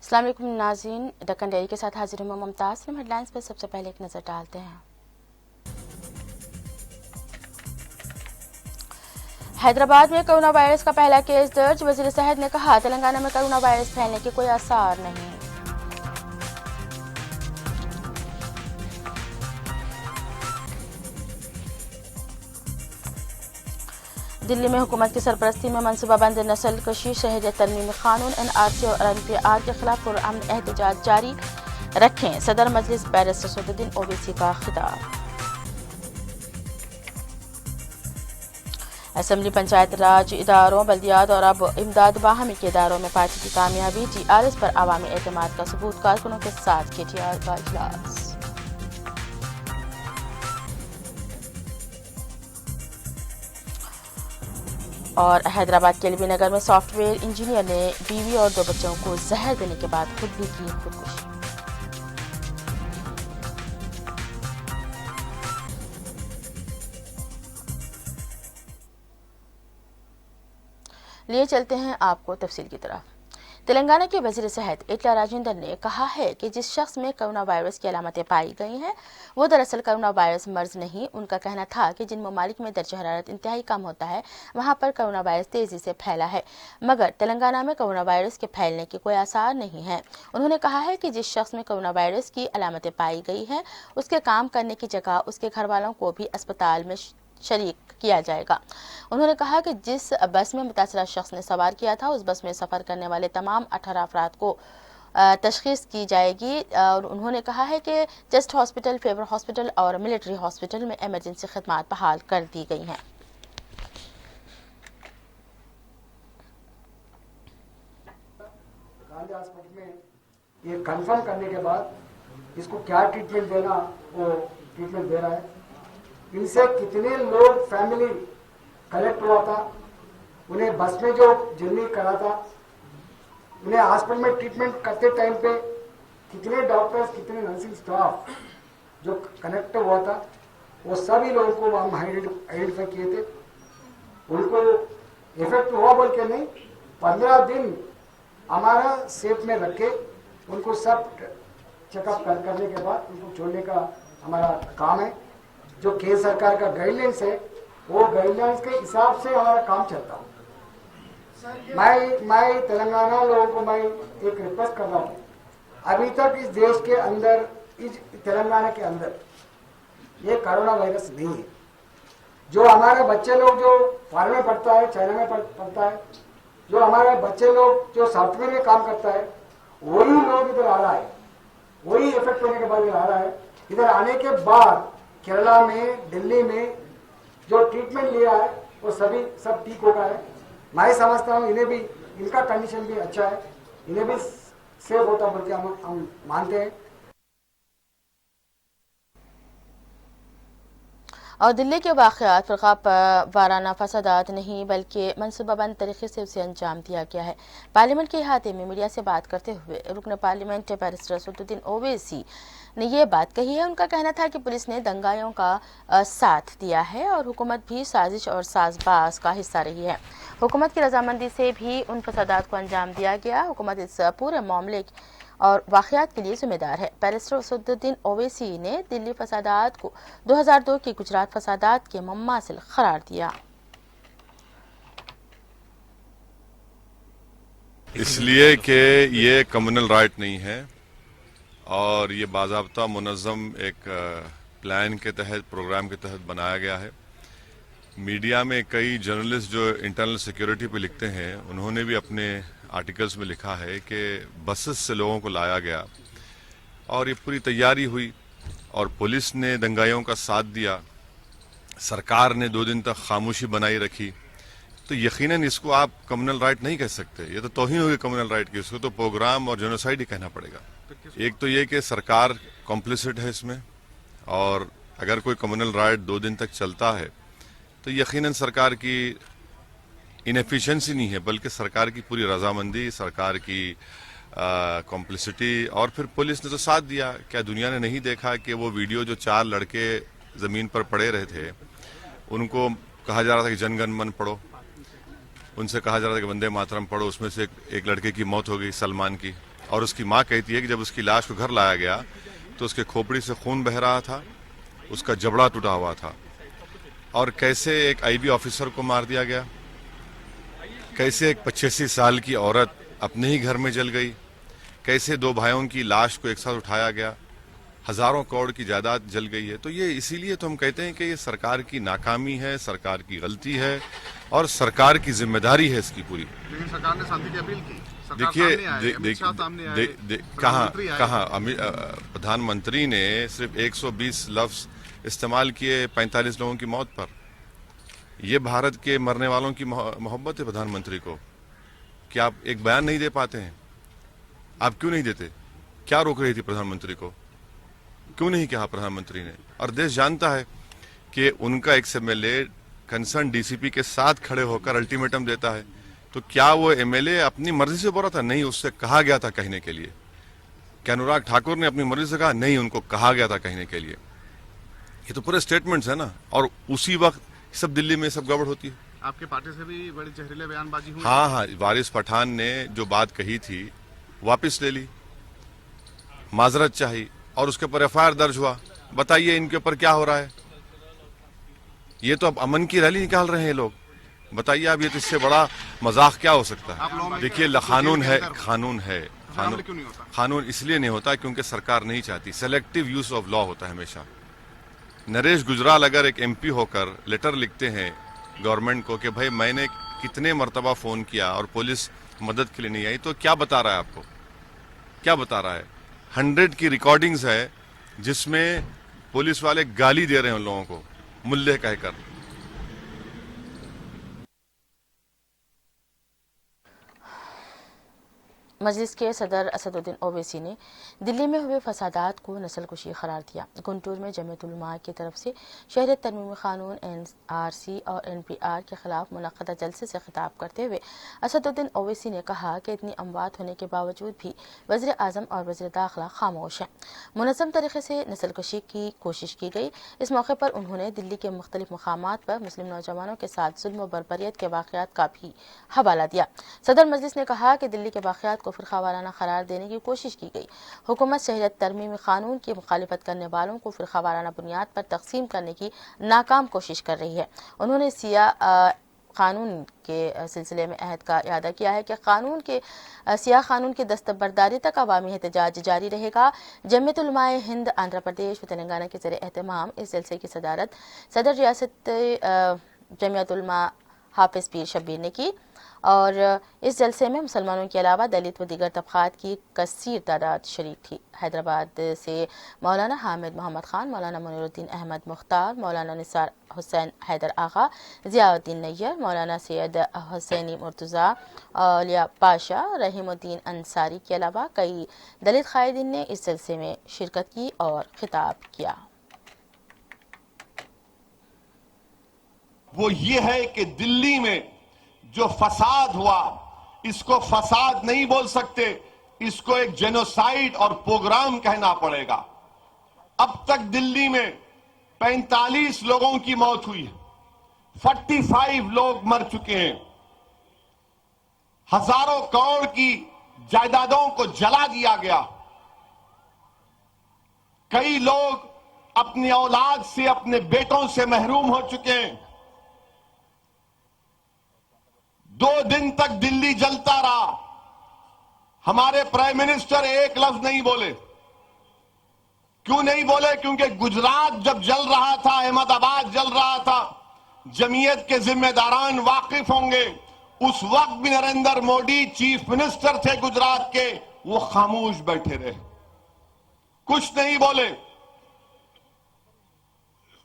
السلام علیکم ناظرین، دکن ڈیری کے ساتھ حاضر ہوں ممتاز۔ ہیڈ لائنز پر سب سے پہلے ایک نظر ڈالتے ہیں۔ حیدرآباد میں کرونا وائرس کا پہلا کیس درج، وزیر صحت نے کہا تلنگانہ میں کرونا وائرس پھیلنے کے کوئی آثار نہیں۔ دلی میں حکومت کی سرپرستی میں منصوبہ بند نسل کشی، شہریت ترمیمی قانون NRC اور NPR کے خلاف پرامن احتجاج جاری رکھیں، صدر مجلس بیرسٹر اسدالدین اویسی کا خطاب۔ اسمبلی، پنچایت راج اداروں، بلدیات اور اب امداد باہمی کے اداروں میں پارٹی کی کامیابی، TRS پر عوامی اعتماد کا ثبوت، کارکنوں کے ساتھ KTR کا اجلاس۔ اور حیدرآباد کے LB نگر میں سافٹ ویئر انجینئر نے بیوی اور 2 بچوں کو زہر دینے کے بعد خود بھی کی خودکشی۔ لیے چلتے ہیں آپ کو تفصیل کی طرف۔ تلنگانہ کے وزیر صحت ایٹلا راجندر نے کہا ہے کہ جس شخص میں کرونا وائرس کی علامتیں پائی گئی ہیں وہ دراصل کرونا وائرس مرض نہیں۔ ان کا کہنا تھا کہ جن ممالک میں درجہ حرارت انتہائی کم ہوتا ہے وہاں پر کرونا وائرس تیزی سے پھیلا ہے، مگر تلنگانہ میں کرونا وائرس کے پھیلنے کے کوئی آثار نہیں ہیں۔ انہوں نے کہا ہے کہ جس شخص میں کرونا وائرس کی علامتیں پائی گئی ہیں اس کے کام کرنے کی جگہ اس کے گھر والوں کو بھی اسپتال میں شریک کیا جائے گا۔ انہوں نے کہا کہ جس بس میں متاثرہ شخص نے سوار کیا تھا اس بس میں سفر کرنے والے تمام 18 افراد کو تشخیص کی جائے گی، اور انہوں نے کہا ہے کہ چیسٹ ہاسپٹل، فیور ہاسپٹل اور ملٹری ہاسپٹل میں ایمرجنسی خدمات بحال کر دی گئی ہیں۔ یہ کنفرم کرنے کے بعد اس کو کیا ٹریٹمنٹ دینا وہ ٹریٹمنٹ دے رہا ہے۔ ان سے کتنے لوگ فیملی کلیکٹ ہوا تھا، انہیں بس میں جو جرنی کرا تھا، انہیں ہاسپٹل میں ٹریٹمنٹ کرتے ٹائم پہ کتنے ڈاکٹرز، کتنے نرسنگ سٹاف جو کنیکٹ ہوا تھا، وہ سبھی لوگوں کو ہم آئیڈینٹیفائی کیے تھے۔ ان کو افیکٹ ہوا بول کے نہیں، 15 دن ہمارا سیف میں رکھے ان کو سب چیک اپ کرنے کے بعد ان کو چھوڑنے کا ہمارا کام ہے۔ جو کیندر سرکار کا گائیڈ لائنس ہے وہ گائیڈ لائنس کے حساب سے ہمارا کام چلتا ہوں۔ میں تلنگانہ لوگوں کو میں ایک ریکویسٹ کر رہا ہوں، ابھی تک اس دیش کے اندر، اس تلنگانہ کے اندر یہ کرونا وائرس نہیں ہے۔ جو ہمارے بچے لوگ جو فارن میں پڑھتا ہے، چائنا میں پڑھتا ہے، جو ہمارے بچے لوگ جو سافٹ ویئر میں کام کرتا ہے، وہی لوگ ادھر آ رہا ہے، وہی افیکٹ ہونے کے بعد ادھر آ رہا ہے۔ ادھر آنے کے بعد کیرلا میں، دلی میں جو ٹریٹمنٹ لیا ہے وہ سب ٹھیک ہو گیا ہے۔ میں سمجھتا ہوں انہیں بھی، ان کا کنڈیشن بھی اچھا ہے، انہیں بھی سیف ہوتا بول کے ہم مانتے ہیں۔ اور دلی کے واقعات فرقہ وارانہ فسادات نہیں بلکہ منصوبہ بند طریقے سے اسے انجام دیا گیا ہے۔ پارلیمنٹ کے احاطے میں میڈیا سے بات کرتے ہوئے رکن پارلیمنٹ بیرسٹر اسدالدین اویسی نے یہ بات کہی ہے۔ ان کا کہنا تھا کہ پولیس نے دنگائیوں کا ساتھ دیا ہے اور حکومت بھی سازش اور ساز باز کا حصہ رہی ہے۔ حکومت کی رضامندی سے بھی ان فسادات کو انجام دیا گیا۔ حکومت اس پورے معاملے اور واقعات کے لیے ذمہ دار ہے۔ بیرسٹر اسدالدین اویسی نے دلی فسادات کو 2002 کے گجرات فسادات کے مماثل قرار دیا۔ اس لیے کہ یہ کمیونل رائٹ نہیں ہے اور یہ باضابطہ منظم ایک پلان کے تحت، پروگرام کے تحت بنایا گیا ہے۔ میڈیا میں کئی جرنلسٹ جو انٹرنل سیکیورٹی پہ لکھتے ہیں انہوں نے بھی اپنے آرٹیکلز میں لکھا ہے کہ بسز سے لوگوں کو لایا گیا اور یہ پوری تیاری ہوئی اور پولیس نے دنگائیوں کا ساتھ دیا، سرکار نے 2 دن تک خاموشی بنائی رکھی، تو یقیناً اس کو آپ کمیونل رائٹ نہیں کہہ سکتے۔ یہ تو توہین ہوگی کمیونل رائٹ کی، اس کو تو پروگرام اور جینوسائیڈ ہی کہنا پڑے گا۔ ایک تو یہ کہ سرکار کمپلیسٹ ہے اس میں، اور اگر کوئی کمیونل رائٹ 2 دن تک چلتا ہے تو یقیناً سرکار کی انیفیشنسی نہیں ہے بلکہ سرکار کی پوری رضامندی، سرکار کی کمپلیسٹی، اور پھر پولیس نے تو ساتھ دیا۔ کیا دنیا نے نہیں دیکھا کہ وہ ویڈیو جو 4 لڑکے زمین پر پڑے رہے تھے، ان کو کہا جا رہا تھا کہ جن گن من پڑھو، ان سے کہا جا رہا تھا کہ وندے ماترم پڑھو، اس میں سے ایک لڑکے کی موت ہو گئی، سلمان کی، اور اس کی ماں کہتی ہے کہ جب اس کی لاش کو گھر لایا گیا تو اس کے کھوپڑی سے خون بہ رہا تھا, اس کا جبڑا ٹوٹا ہوا تھا, اور کیسے ایک آئی بی آفیسر کو مار دیا گیا, کیسے ایک 85 سال کی عورت اپنے ہی گھر میں جل گئی, کیسے 2 بھائیوں کی لاش کو ایک ساتھ اٹھایا گیا, ہزاروں کروڑ کی جائیداد جل گئی ہے. تو یہ اسی لیے تو ہم کہتے ہیں کہ یہ سرکار کی ناکامی ہے, سرکار کی غلطی ہے, اور سرکار کی ذمہ داری ہے اس کی پوری. لیکن سرکار نے شانتی کی اپیل کی. دیکھیے کہاں پردھان منتری نے صرف 120 لفظ استعمال کیے 45 لوگوں کی موت پر. یہ بھارت کے مرنے والوں کی محبت ہے پردھان منتری کو. کیا آپ ایک بیان نہیں دے پاتے ہیں؟ آپ کیوں نہیں دیتے؟ کیا روک رہی تھی پردھان منتری کو؟ کیوں نہیں کہا پردھان منتری نے؟ اور دیش جانتا ہے کہ ان کا ایک M L A concern D C P کے ساتھ کھڑے ہو کر الٹیمیٹم دیتا ہے, تو کیا وہ ایم ایل اے اپنی مرضی سے بول رہا تھا؟ نہیں, اس سے کہا گیا تھا کہنے کے لیے. کیا انوراگ ٹھاکر نے اپنی مرضی سے کہا؟ نہیں, ان کو کہا گیا تھا کہنے کے لیے. یہ تو پورے اسٹیٹمنٹس ہیں نا, اور اسی وقت سب دلی میں سب گڑبڑ ہوتی ہے. آپ کے پارٹی سے بھی بڑی زہریلے بیان بازی ہوئی. ہاں, وارث پٹھان نے جو بات کہی تھی واپس لے لی, معذرت چاہی, اور اس کے اوپر ایف آئی آر درج ہوا. بتائیے ان کے اوپر کیا ہو رہا ہے؟ یہ تو اب امن کی ریلی نکال رہے ہیں لوگ. بتائیے اب یہ تو اس سے بڑا مذاق کیا ہو سکتا ہے؟ دیکھیے قانون ہے, قانون اس لیے نہیں ہوتا کیونکہ سرکار نہیں چاہتی. سلیکٹو یوز آف لا ہوتا ہے ہمیشہ. نریش گجرال اگر ایک ایم پی ہو کر لیٹر لکھتے ہیں گورنمنٹ کو کہ بھائی میں نے کتنے مرتبہ فون کیا اور پولیس مدد کے لیے نہیں آئی, تو کیا بتا رہا ہے آپ کو؟ کیا بتا رہا ہے؟ 100 کی ریکارڈنگز ہے جس میں پولیس والے گالی دے رہے ہیں ان لوگوں کو ملے کہہ کر. مجلس کے صدر اسد الدین اویسی نے دلی میں ہوئے فسادات کو نسل کشی قرار دیا. گنٹور میں جمعیت علماء کی طرف سے شہریت ترمیمی قانون NRC اور NPR کے خلاف منعقدہ جلسے سے خطاب کرتے ہوئے اسد الدین اویسی نے کہا کہ اتنی اموات ہونے کے باوجود بھی وزیر اعظم اور وزیر داخلہ خاموش ہیں. منظم طریقے سے نسل کشی کی کوشش کی گئی. اس موقع پر انہوں نے دلی کے مختلف مقامات پر مسلم نوجوانوں کے ساتھ ظلم و بربریت کے واقعات کا بھی حوالہ دیا. صدر مجلس نے کہا کہ دلی کے واقعات کو فرقہ وارانہ قرار دینے کی کوشش کی گئی. حکومت شہریت ترمیمی قانون کی مخالفت کرنے والوں کو فرقہ وارانہ بنیاد پر تقسیم کرنے کی ناکام کوشش کر رہی ہے. انہوں نے سیاہ قانون کے سلسلے میں عہد کا اعادہ کیا ہے کہ سیاہ قانون کی دستبرداری تک عوامی احتجاج جاری رہے گا. جمعیت علماء ہند آندھرا پردیش و تلنگانہ کے زیر اہتمام اس جلسے کی صدارت صدر ریاست جمعیت علماء حافظ پیر شبیر نے کی, اور اس جلسے میں مسلمانوں کے علاوہ دلت و دیگر طبقات کی کثیر تعداد شریک تھی. حیدرآباد سے مولانا حامد محمد خان, مولانا منیر الدین احمد مختار, مولانا نثار حسین حیدر آغا, ضیاء الدین نیر, مولانا سید حسینی مرتضیٰ, اولیاء پاشا, رحیم الدین انصاری کے علاوہ کئی دلت قائدین نے اس جلسے میں شرکت کی اور خطاب کیا. وہ یہ ہے کہ دلی میں جو فساد ہوا اس کو فساد نہیں بول سکتے, اس کو ایک جینوسائیڈ اور پروگرام کہنا پڑے گا. اب تک دلی میں 45 لوگوں کی موت ہوئی, 45 لوگ مر چکے ہیں, ہزاروں کروڑ کی جائیدادوں کو جلا دیا گیا. کئی لوگ اپنی اولاد سے, اپنے بیٹوں سے محروم ہو چکے ہیں. 2 دن تک دلی جلتا رہا, ہمارے پرائم منسٹر ایک لفظ نہیں بولے. کیوں نہیں بولے؟ کیونکہ گجرات جب جل رہا تھا, احمد آباد جل رہا تھا, جمعیت کے ذمہ داران واقف ہوں گے. اس وقت بھی نریندر مودی چیف منسٹر تھے گجرات کے, وہ خاموش بیٹھے رہے, کچھ نہیں بولے.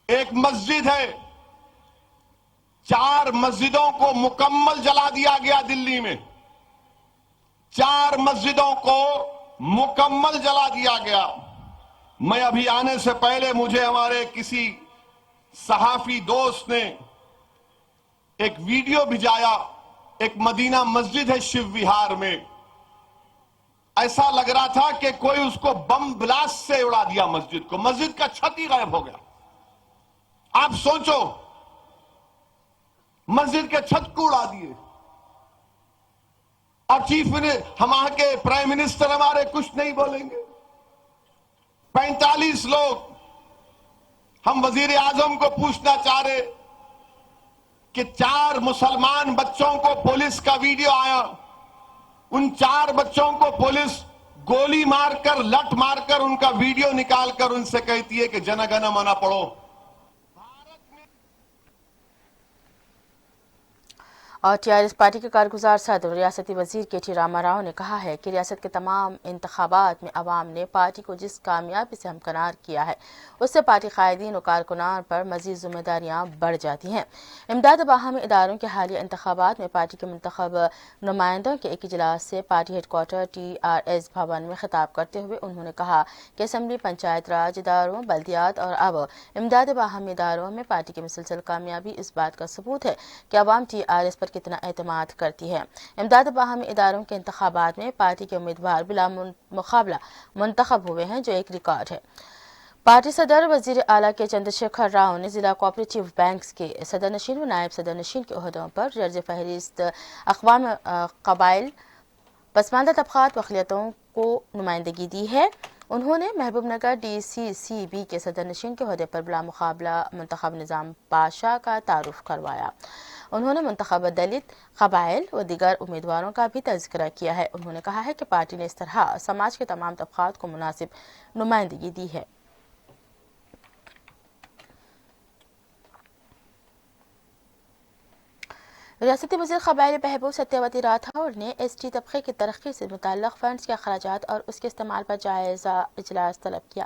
ایک مسجد ہے, 4 مسجدوں کو مکمل جلا دیا گیا دلی میں, 4 مسجدوں کو مکمل جلا دیا گیا. میں ابھی آنے سے پہلے مجھے ہمارے کسی صحافی دوست نے ایک ویڈیو بھیجایا. ایک مدینہ مسجد ہے شیو وہار میں, ایسا لگ رہا تھا کہ کوئی اس کو بم بلاسٹ سے اڑا دیا مسجد کو, مسجد کا چھت ہی غائب ہو گیا. آپ سوچو, مسجد کے چھت کو اڑا دیے. اور ہمارے کے پرائم منسٹر ہمارے کچھ نہیں بولیں گے. 45 لوگ ہم وزیر اعظم کو پوچھنا چاہ رہے کہ 4 مسلمان بچوں کو پولیس کا ویڈیو آیا, ان 4 بچوں کو پولیس گولی مار کر لٹ مار کر ان کا ویڈیو نکال کر ان سے کہتی ہے کہ جن گن من پڑھو. اور TRS پارٹی کے کارگزار صدر ریاستی وزیر KT راما راؤ نے کہا ہے کہ ریاست کے تمام انتخابات میں عوام نے پارٹی کو جس کامیابی سے ہمکنار کیا ہے اس سے پارٹی قائدین و کارکنان پر مزید ذمہ داریاں بڑھ جاتی ہیں. امداد باہمی اداروں کے حالیہ انتخابات میں پارٹی کے منتخب نمائندوں کے ایک اجلاس سے پارٹی ہیڈ کوارٹر TRS بھون میں خطاب کرتے ہوئے انہوں نے کہا کہ اسمبلی, پنچایت راج اداروں, بلدیات اور اب امداد باہمی اداروں میں پارٹی کی مسلسل کامیابی اس بات کا ثبوت ہے کہ عوام TRS پر کتنا اعتماد کرتی ہے. امداد باہمی اداروں کے انتخابات میں پارٹی کے امیدوار بلا مقابلہ منتخب ہوئے ہیں جو ایک ریکارڈ ہے. پارٹی صدر وزیر اعلیٰ کے چندرشیکھر راؤ نے ضلع کوآپریٹیو بینکس کے صدر نشین و نائب صدر نشین کے عہدوں پر درج فہرست اقوام قبائل, پسماندہ طبقات و اقلیتوں کو نمائندگی دی ہے. انہوں نے محبوب نگر DCCB کے صدر نشین کے عہدے پر بلا مقابلہ منتخب نظام پاشا کا تعارف کروایا. انہوں نے منتخب دلت قبائل و دیگر امیدواروں کا بھی تذکرہ کیا ہے. انہوں نے کہا ہے کہ پارٹی نے اس طرح سماج کے تمام طبقات کو مناسب نمائندگی دی ہے. ریاستی وزیر قبائلی بہبود ستیہ راٹھور نے ST طبقے کی ترقی سے متعلق فنڈز کے اخراجات اور اس کے استعمال پر جائزہ اجلاس طلب کیا.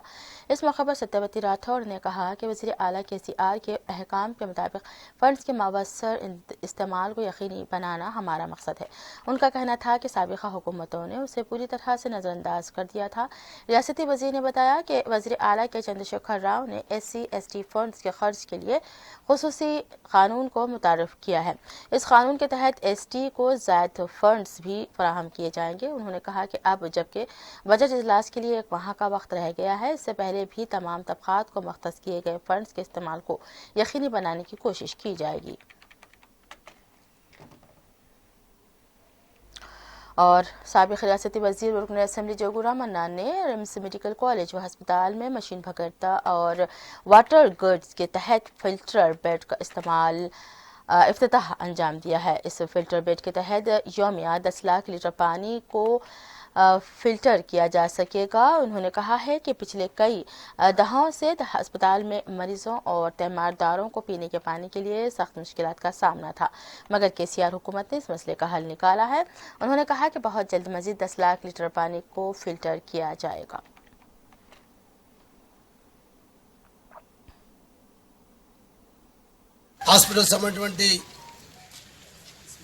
اس موقع پر ستیہ راٹھور نے کہا کہ وزیر اعلیٰ KCR کے احکام کے مطابق فنڈز کے مؤثر استعمال کو یقینی بنانا ہمارا مقصد ہے. ان کا کہنا تھا کہ سابقہ حکومتوں نے اسے پوری طرح سے نظر انداز کر دیا تھا. ریاستی وزیر نے بتایا کہ وزیر اعلیٰ کے چندرشیکھر راؤ نے SC/ST فنڈز کے خرچ کے لیے خصوصی قانون کو متعارف کیا ہے. اس قانون کے تحت ST کو زائد فنڈز بھی فراہم کیے جائیں گے. انہوں نے کہا کہ اب جبکہ بجٹ اجلاس کے لیے ایک ماہ کا وقت رہ گیا ہے, اس سے پہلے بھی تمام طبقات کو مختص کیے گئے فنڈز کے استعمال کو یقینی بنانے کی کوشش کی جائے گی. اور سابق ریاستی وزیر رکن اسمبلی جوگو رام منان نے رمس میڈیکل کالج و ہسپتال میں مشین بھگڑتا اور واٹر گرڈز کے تحت فلٹر بیڈ کا افتتاح انجام دیا ہے. اس فلٹر بیڈ کے تحت یومیہ 10 لاکھ لیٹر پانی کو فلٹر کیا جا سکے گا. انہوں نے کہا ہے کہ پچھلے کئی دہائیوں سے ہسپتال میں مریضوں اور تیمارداروں کو پینے کے پانی کے لیے سخت مشکلات کا سامنا تھا, مگر KCR حکومت نے اس مسئلے کا حل نکالا ہے. انہوں نے کہا کہ بہت جلد مزید 10 لاکھ لیٹر پانی کو فلٹر کیا جائے گا. హాస్పిటల్ సంబంధించినటువంటి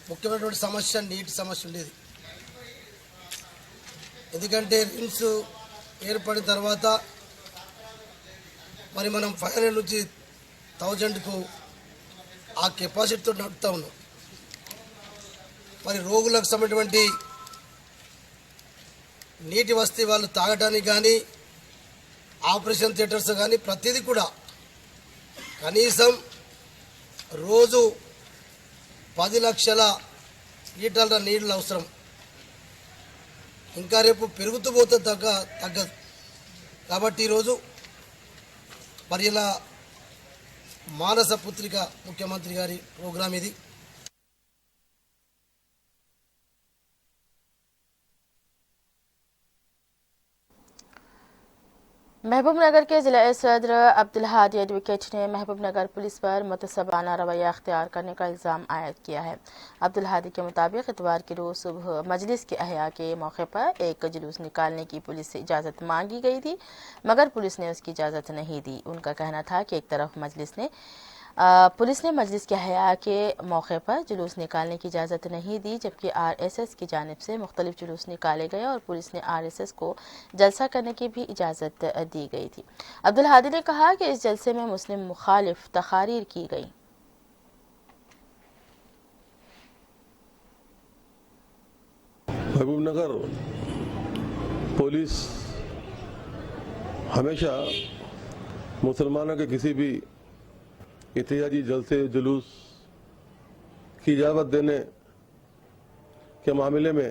ముఖ్యమైనటువంటి సమస్య నీటి సమస్య ఉండేది. ఎందుకంటే రిమ్స్ ఏర్పడిన తర్వాత మరి మనం 500 నుంచి 1000కు ఆ కెపాసిటీతో నడుపుతా ఉన్నాం. మరి రోగులకు సంబంధించినటువంటి నీటి వసతి వాళ్ళు తాగడానికి కానీ ఆపరేషన్ థియేటర్స్ కానీ ప్రతిదీ కూడా కనీసం రోజు 10 లక్షల లీటర్ల నీళ్ళు అవసరం. ఇంకా రేపు పెరుగుతూ పోతే తగ్గదు. కాబట్టి ఈరోజు మరి ఇలా మానస పుత్రిక ముఖ్యమంత్రి గారి ప్రోగ్రాం ఇది. محبوب نگر کے ضلع صدر عبدالہادی ایڈوکیٹ نے محبوب نگر پولیس پر متسبانہ رویہ اختیار کرنے کا الزام عائد کیا ہے. عبدالہادی کے مطابق اتوار کی روز صبح مجلس کے احیاء کے موقع پر ایک جلوس نکالنے کی پولیس سے اجازت مانگی گئی تھی, مگر پولیس نے اس کی اجازت نہیں دی. ان کا کہنا تھا کہ ایک طرف پولیس نے مجلس کے احیاء کے موقع پر جلوس نکالنے کی اجازت نہیں دی, جبکہ RSS کی جانب سے مختلف جلوس نکالے گئے اور پولیس نے RSS کو جلسہ کرنے کی بھی اجازت دی گئی تھی. عبدالہادی نے کہا کہ اس جلسے میں مسلم مخالف تقاریر کی گئی. محبوب نگر پولیس ہمیشہ مسلمانوں کے کسی بھی احتجاجی جلسے جلوس کی اجازت دینے کے معاملے میں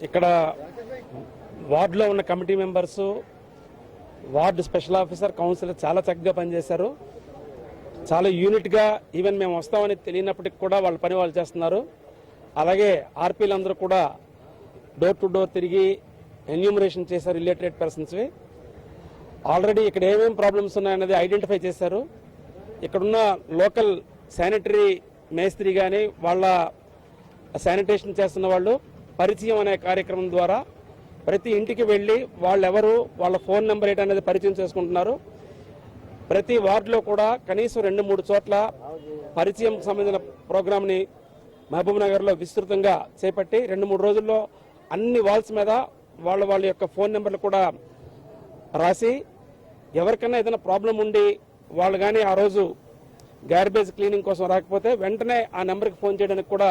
ఇక్కడ వార్డులో ఉన్న committee members, ward special officer, councillor చాలా చక్కగా పనిచేశారు. చాలా యూనిట్గా ఈవెన్ మేము వస్తామని తెలియనప్పటికి కూడా వాళ్ళ పని వాళ్ళు చేస్తున్నారు. అలాగే ఆర్పీలు అందరూ కూడా డోర్ టు డోర్ తిరిగి ఎన్యూమరేషన్ చేశారు రిలేటెడ్ పర్సన్స్వి. ఆల్రెడీ ఇక్కడ ఏమేమి ప్రాబ్లమ్స్ ఉన్నాయన్నది ఐడెంటిఫై చేశారు. ఇక్కడున్న లోకల్ శానిటరీ మేస్త్రి కానీ వాళ్ళ శానిటేషన్ చేస్తున్న వాళ్ళు పరిచయం అనే కార్యక్రమం ద్వారా ప్రతి ఇంటికి వెళ్ళి వాళ్ళెవరు, వాళ్ళ ఫోన్ నెంబర్ ఏంటనేది పరిచయం చేసుకుంటున్నారు. ప్రతి వార్డులో కూడా కనీసం 2-3 చోట్ల పరిచయం సంబంధించిన ప్రోగ్రామ్ని మహబూబ్ నగర్లో విస్తృతంగా చేపట్టి 2-3 రోజుల్లో అన్ని వాల్స్ మీద వాళ్ళ యొక్క ఫోన్ నెంబర్లు కూడా రాసి ఎవరికైనా ఏదైనా ప్రాబ్లం ఉండి వాళ్ళు కానీ ఆ రోజు గార్బేజ్ క్లీనింగ్ కోసం రాకపోతే వెంటనే ఆ నెంబర్కి ఫోన్ చేయడానికి కూడా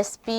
SP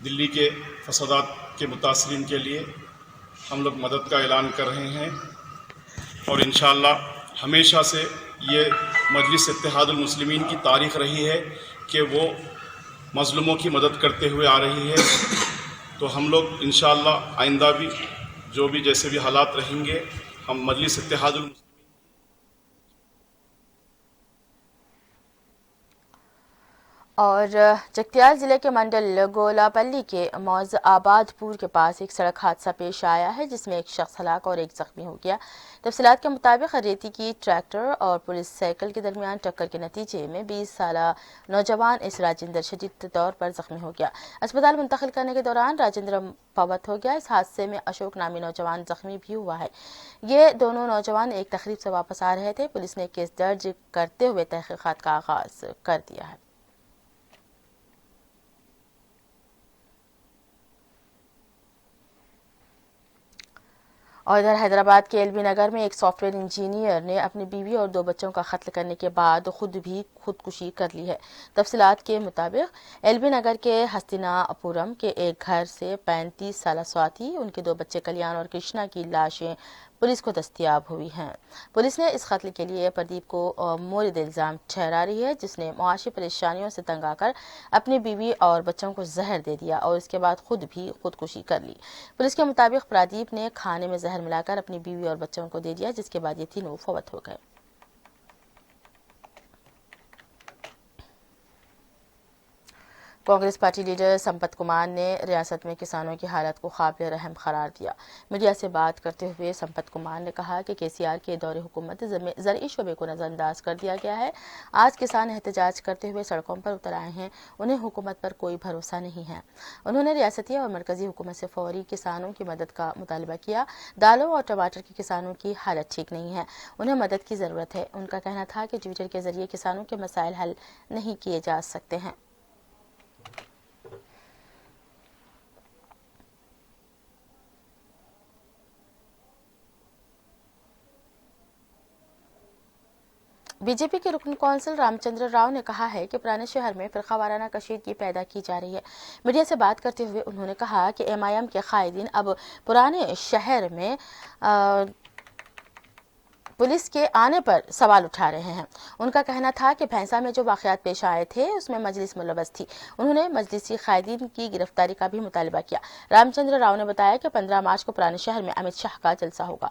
دلی کے فسادات کے متاثرین کے لیے ہم لوگ مدد کا اعلان کر رہے ہیں، اور انشاءاللہ ہمیشہ سے یہ مجلس اتحاد المسلمین کی تاریخ رہی ہے کہ وہ مظلوموں کی مدد کرتے ہوئے آ رہی ہے. تو ہم لوگ انشاءاللہ آئندہ بھی جو بھی جیسے بھی حالات رہیں گے، ہم مجلس اتحاد المسلمین اور چکتیال ضلع کے منڈل گولاپلی کے موز آباد پور کے پاس ایک سڑک حادثہ پیش آیا ہے جس میں ایک شخص ہلاک اور ایک زخمی ہو گیا. تفصیلات کے مطابق ریتی کی ٹریکٹر اور پولیس سائیکل کے درمیان ٹکر کے نتیجے میں 20 سالہ نوجوان اس راجندر شدید طور پر زخمی ہو گیا. اسپتال منتقل کرنے کے دوران راجندر فوت ہو گیا. اس حادثے میں اشوک نامی نوجوان زخمی بھی ہوا ہے. یہ دونوں نوجوان ایک تقریب سے واپس آ رہے تھے. پولیس نے کیس درج کرتے ہوئے تحقیقات کا آغاز کر دیا ہے. اور ادھر حیدرآباد کے ایل بی نگر میں ایک سافٹ ویئر انجینئر نے اپنی بیوی اور 2 بچوں کا قتل کرنے کے بعد خود بھی خودکشی کر لی ہے. تفصیلات کے مطابق ایل بی نگر کے ہستینا پورم کے ایک گھر سے 35 سالہ سواتی، ان کے 2 بچے کلیان اور کرشنا کی لاشیں پولیس کو دستیاب ہوئی ہیں. پولیس نے اس قتل کے لیے پردیپ کو مورد الزام ٹھہرا رہی ہے، جس نے معاشی پریشانیوں سے تنگ آ کر اپنی بیوی اور بچوں کو زہر دے دیا اور اس کے بعد خود بھی خودکشی کر لی. پولیس کے مطابق پردیپ نے کھانے میں زہر ملا کر اپنی بیوی اور بچوں کو دے دیا، جس کے بعد یہ تینوں فوت ہو گئے. کانگریس پارٹی لیڈر سمپت کمار نے ریاست میں کسانوں کی حالت کو قابل رحم قرار دیا. میڈیا سے بات کرتے ہوئے سمپت کمار نے کہا کہ KCR کے دور حکومت زرعی شعبے کو نظر انداز کر دیا گیا ہے. آج کسان احتجاج کرتے ہوئے سڑکوں پر اتر آئے ہیں، انہیں حکومت پر کوئی بھروسہ نہیں ہے. انہوں نے ریاستی اور مرکزی حکومت سے فوری کسانوں کی مدد کا مطالبہ کیا. دالوں اور ٹماٹر کے کسانوں کی حالت ٹھیک نہیں ہے، انہیں مدد کی ضرورت ہے. ان کا کہنا تھا کہ ٹویٹر کے ذریعے کسانوں کے مسائل حل نہیں کیے جا سکتے ہیں. بی جے پی کے رکن کونسل رام چندر راؤ نے کہا ہے کہ پرانے شہر میں فرقہ وارانہ کشیدگی پیدا کی جا رہی ہے. میڈیا سے بات کرتے ہوئے انہوں نے کہا کہ MIM کے قائدین اب پرانے شہر میں پولیس کے آنے پر سوال اٹھا رہے ہیں. ان کا کہنا تھا کہ بھینسا میں جو واقعات پیش آئے تھے اس میں مجلس ملوث تھی. انہوں نے مجلسی قائدین کی گرفتاری کا بھی مطالبہ کیا. رام چندر راؤ نے بتایا کہ 15 مارچ کو پرانے شہر میں امت شاہ کا جلسہ ہوگا.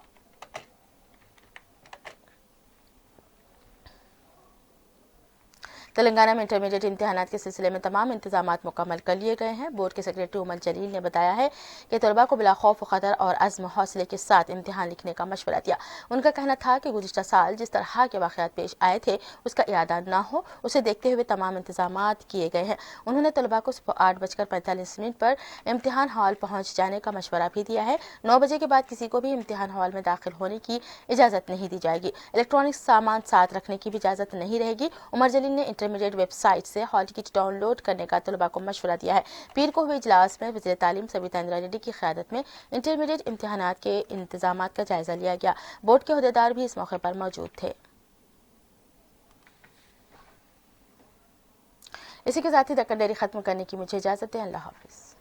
تلنگانہ میں انٹرمیڈیٹ امتحانات کے سلسلے میں تمام انتظامات مکمل کر لیے گئے ہیں. بورڈ کے سیکریٹری عمر جلیل نے بتایا ہے کہ طلباء کو بلا خوف و خطر اور عزم و حوصلے کے ساتھ امتحان لکھنے کا مشورہ دیا. ان کا کہنا تھا کہ گزشتہ سال جس طرح کے واقعات پیش آئے تھے اس کا اعادہ نہ ہو، اسے دیکھتے ہوئے تمام انتظامات کیے گئے ہیں. انہوں نے طلباء کو صبح 8:45 پر امتحان ہال پہنچ جانے کا مشورہ بھی دیا ہے. 9 بجے کے بعد کسی کو بھی امتحان ہال میں داخل ہونے کی اجازت نہیں دی جائے گی. الیکٹرانک سامان ساتھ رکھنے کی بھی اجازت نہیں رہے گی. عمر جلیل نے انٹرمیڈیٹ ویب سائٹ سے ہال ٹکٹ ڈاؤن لوڈ کرنے کا طلباء کو مشورہ دیا ہے. پیر کو ہوئے اجلاس میں وزیر تعلیم سبیتا اندرا ریڈی کی قیادت میں انٹرمیڈیٹ امتحانات کے انتظامات کا جائزہ لیا گیا. بورڈ کے عہدیدار بھی اس موقع پر موجود تھے. اسی کے ساتھ ہی دکن ڈیری ختم کرنے کی مجھے اجازت ہے. اللہ حافظ.